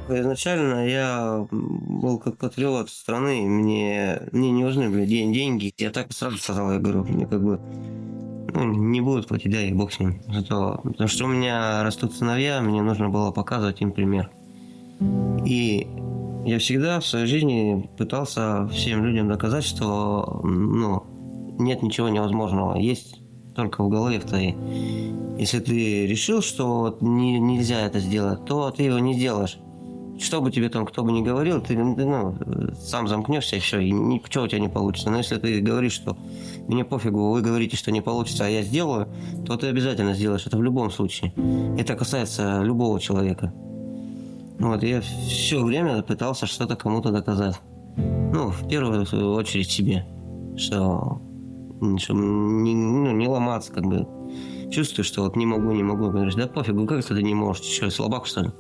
Изначально я был как патриот страны, мне не нужны были деньги. Я так сразу сказал, я говорю, мне как бы не будут платить, да, и бог с ним. Зато, потому что у меня растут сыновья, мне нужно было показывать им пример. И я всегда в своей жизни пытался всем людям доказать, что нет ничего невозможного, есть только в голове в твоей. Если ты решил, что вот нельзя это сделать, то ты его не сделаешь. Что бы тебе там кто бы ни говорил, ты сам замкнешься и все, и ничего у тебя не получится. Но если ты говоришь, что мне пофигу, вы говорите, что не получится, а я сделаю, то ты обязательно сделаешь это в любом случае. Это касается любого человека. Вот, я все время пытался что-то кому-то доказать. В первую очередь себе, что, чтобы не ломаться, как бы. Чувствую, что вот не могу, говоришь, да пофигу, как это ты не можешь, что, слабак, что ли?